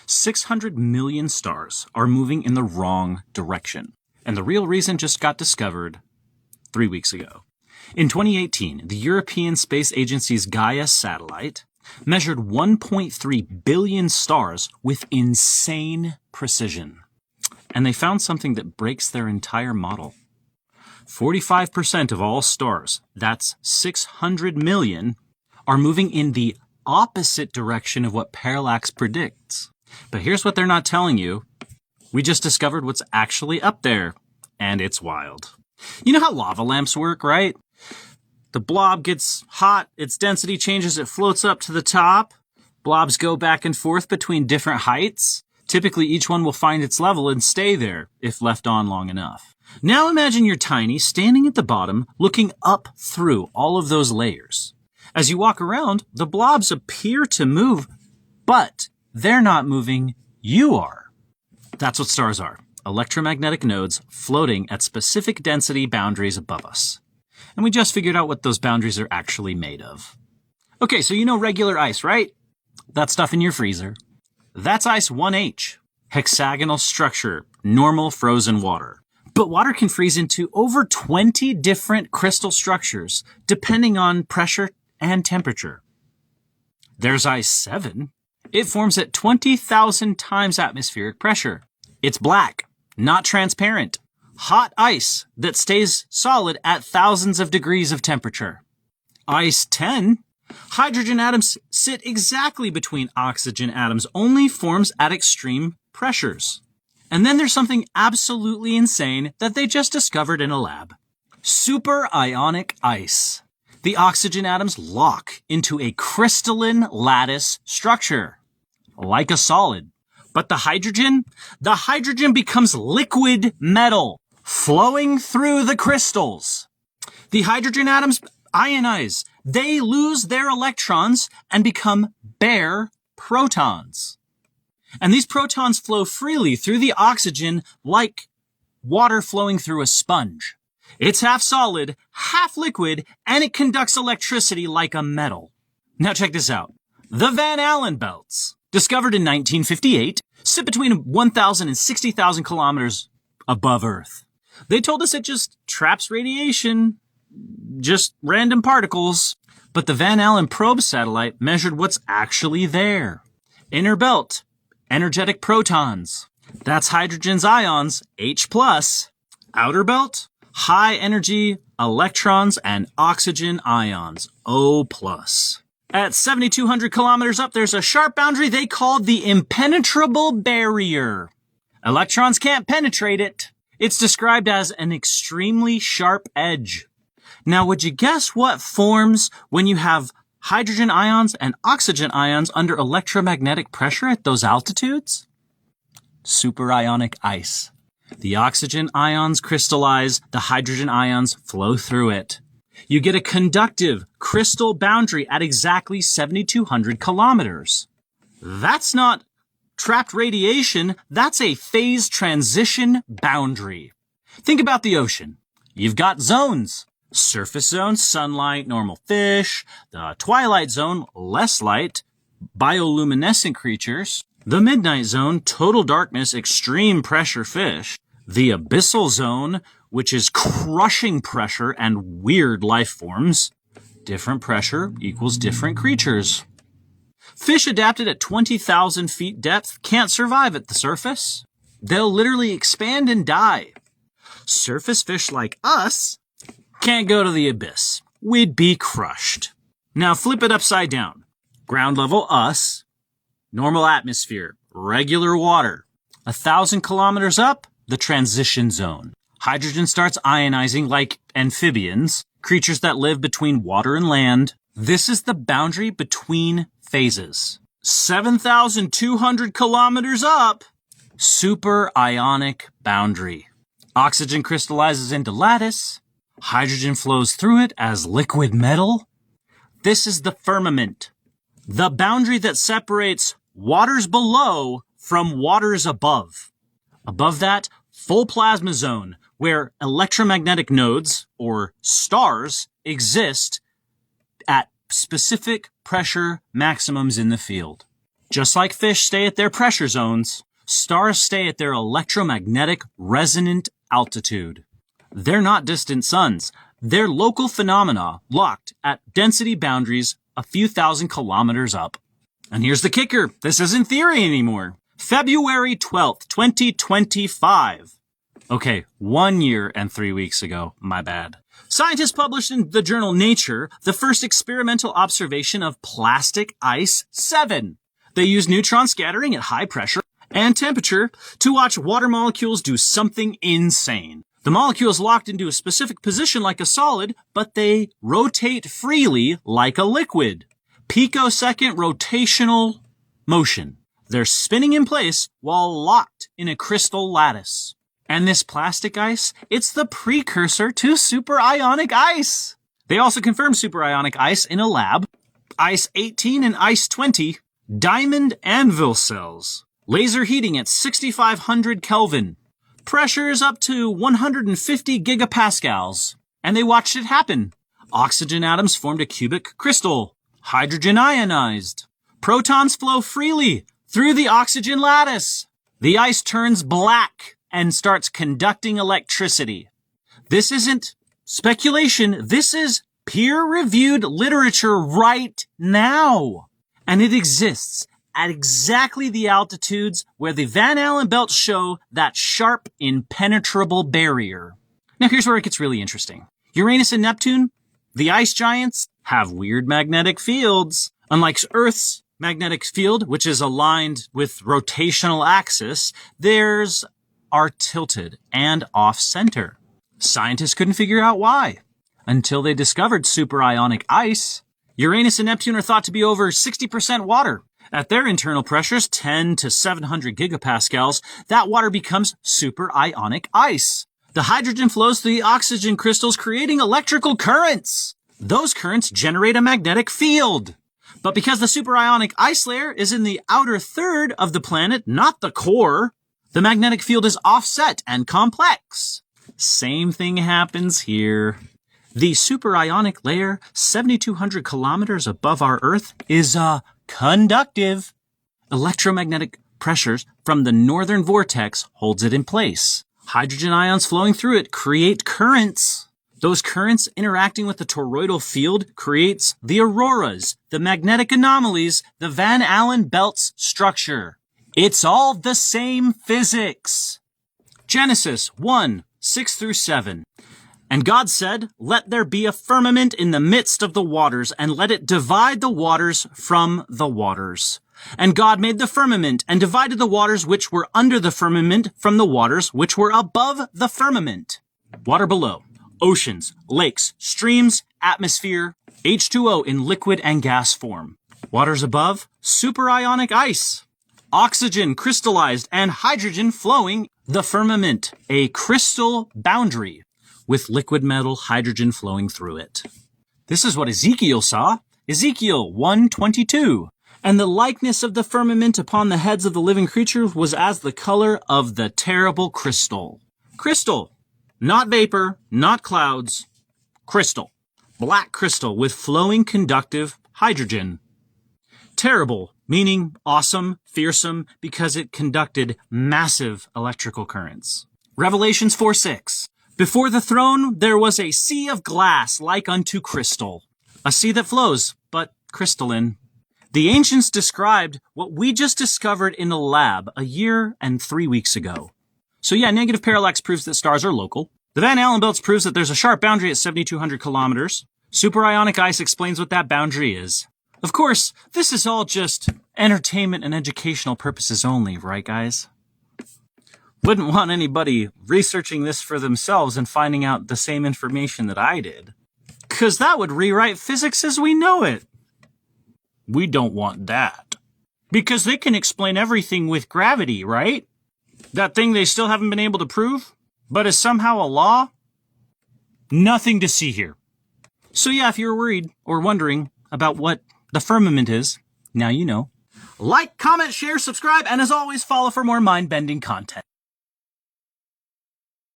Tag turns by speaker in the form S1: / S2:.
S1: 600 million stars are moving in the wrong direction. And the real reason just got discovered 3 weeks ago. In 2018, the European Space Agency's Gaia satellite measured 1.3 billion stars with insane precision. And they found something that breaks their entire model. 45% of all stars, that's 600 million, are moving in the opposite direction of what parallax predicts. But here's what they're not telling you. We just discovered what's actually up there, and it's wild. You know how lava lamps work, right? The blob gets hot, its density changes, it floats up to the top. Blobs go back and forth between different heights. Typically, each one will find its level and stay there if left on long enough. Now imagine you're tiny, standing at the bottom, looking up through all of those layers. As you walk around, the blobs appear to move, but they're not moving, you are. That's what stars are. Electromagnetic nodes floating at specific density boundaries above us. And we just figured out what those boundaries are actually made of. Okay, so you know regular ice, right? That stuff in your freezer. That's ice 1H, hexagonal structure, normal frozen water. But water can freeze into over 20 different crystal structures, depending on pressure and temperature. There's ice 7. It forms at 20,000 times atmospheric pressure. It's black, not transparent. Hot ice that stays solid at thousands of degrees of temperature. Ice 10. Hydrogen atoms sit exactly between oxygen atoms, only forms at extreme pressures. And then there's something absolutely insane that they just discovered in a lab. Super ionic ice. The oxygen atoms lock into a crystalline lattice structure, like a solid. But the hydrogen becomes liquid metal, flowing through the crystals. The hydrogen atoms ionize. They lose their electrons and become bare protons. And these protons flow freely through the oxygen like water flowing through a sponge. It's half solid, half liquid, and it conducts electricity like a metal. Now check this out. The Van Allen belts, discovered in 1958, sit between 1,000 and 60,000 kilometers above Earth. They told us it just traps radiation, just random particles. But the Van Allen probe satellite measured what's actually there. Inner belt, energetic protons. That's hydrogen's ions, H+. Outer belt, high energy electrons and oxygen ions, O+. At 7,200 kilometers up, there's a sharp boundary they call the impenetrable barrier. Electrons can't penetrate it. It's described as an extremely sharp edge. Now, would you guess what forms when you have hydrogen ions and oxygen ions under electromagnetic pressure at those altitudes? Superionic ice. The oxygen ions crystallize, the hydrogen ions flow through it. You get a conductive crystal boundary at exactly 7,200 kilometers. That's not trapped radiation, that's a phase transition boundary. Think about the ocean. You've got zones. Surface zone, sunlight, normal fish. The twilight zone, less light, bioluminescent creatures. The midnight zone, total darkness, extreme pressure fish. The abyssal zone, which is crushing pressure and weird life forms. Different pressure equals different creatures. Fish adapted at 20,000 feet depth can't survive at the surface. They'll literally expand and die. Surface fish like us can't go to the abyss. We'd be crushed. Now flip it upside down. Ground level us, normal atmosphere, regular water. 1,000 kilometers up, the transition zone. Hydrogen starts ionizing like amphibians, creatures that live between water and land. This is the boundary between phases. 7,200 kilometers up, super ionic boundary. Oxygen crystallizes into lattice. Hydrogen flows through it as liquid metal. This is the firmament, the boundary that separates waters below from waters above. Above that, full plasma zone, where electromagnetic nodes, or stars, exist at specific pressure maximums in the field. Just like fish stay at their pressure zones, stars stay at their electromagnetic resonant altitude. They're not distant suns. They're local phenomena locked at density boundaries a few thousand kilometers up. And here's the kicker. This isn't theory anymore. February 12th, 2025. Okay, 1 year and 3 weeks ago. My bad. Scientists published in the journal Nature the first experimental observation of plastic ice 7. They used neutron scattering at high pressure and temperature to watch water molecules do something insane. The molecule is locked into a specific position like a solid, but they rotate freely like a liquid. Picosecond rotational motion. They're spinning in place while locked in a crystal lattice. And this plastic ice, it's the precursor to superionic ice. They also confirmed superionic ice in a lab. Ice 18 and ice 20, diamond anvil cells. Laser heating at 6,500 Kelvin. Pressures up to 150 gigapascals. And they watched it happen. Oxygen atoms formed a cubic crystal. Hydrogen ionized. Protons flow freely through the oxygen lattice. The ice turns black and starts conducting electricity. This isn't speculation. This is peer-reviewed literature right now. And it exists at exactly the altitudes where the Van Allen belts show that sharp, impenetrable barrier. Now here's where it gets really interesting. Uranus and Neptune, the ice giants, have weird magnetic fields. Unlike Earth's magnetic field, which is aligned with rotational axis, theirs are tilted and off-center. Scientists couldn't figure out why until they discovered superionic ice. Uranus and Neptune are thought to be over 60% water. At their internal pressures, 10 to 700 gigapascals, that water becomes superionic ice. The hydrogen flows through the oxygen crystals, creating electrical currents. Those currents generate a magnetic field. But because the superionic ice layer is in the outer third of the planet, not the core, the magnetic field is offset and complex. Same thing happens here. The superionic layer, 7,200 kilometers above our Earth, is conductive. Electromagnetic pressures from the northern vortex holds it in place. Hydrogen ions flowing through it create currents. Those currents interacting with the toroidal field creates the auroras, the magnetic anomalies, the Van Allen belts structure. It's all the same physics. Genesis 1, 6 through 7. And God said, "Let there be a firmament in the midst of the waters, and let it divide the waters from the waters. And God made the firmament, and divided the waters which were under the firmament from the waters which were above the firmament." Water below. Oceans, lakes, streams, atmosphere, H2O in liquid and gas form. Waters above, superionic ice. Oxygen crystallized and hydrogen flowing. The firmament, a crystal boundary with liquid metal hydrogen flowing through it. This is what Ezekiel saw. Ezekiel 1:22. And the likeness of the firmament upon the heads of the living creatures was as the color of the terrible crystal. Crystal. Not vapor, not clouds. Crystal. Black crystal with flowing conductive hydrogen. Terrible, meaning awesome, fearsome, because it conducted massive electrical currents. Revelations 4:6. Before the throne there was a sea of glass like unto crystal. A sea that flows, but crystalline. The ancients described what we just discovered in a lab a year and 3 weeks ago. So yeah, negative parallax proves that stars are local. The Van Allen belts proves that there's a sharp boundary at 7,200 kilometers. Superionic ice explains what that boundary is. Of course, this is all just entertainment and educational purposes only, right guys? Wouldn't want anybody researching this for themselves and finding out the same information that I did. 'Cause that would rewrite physics as we know it. We don't want that. Because they can explain everything with gravity, right? That thing they still haven't been able to prove, but is somehow a law? Nothing to see here. So yeah, if you're worried or wondering about what the firmament is, now you know. Like, comment, share, subscribe, and as always, follow for more mind-bending content.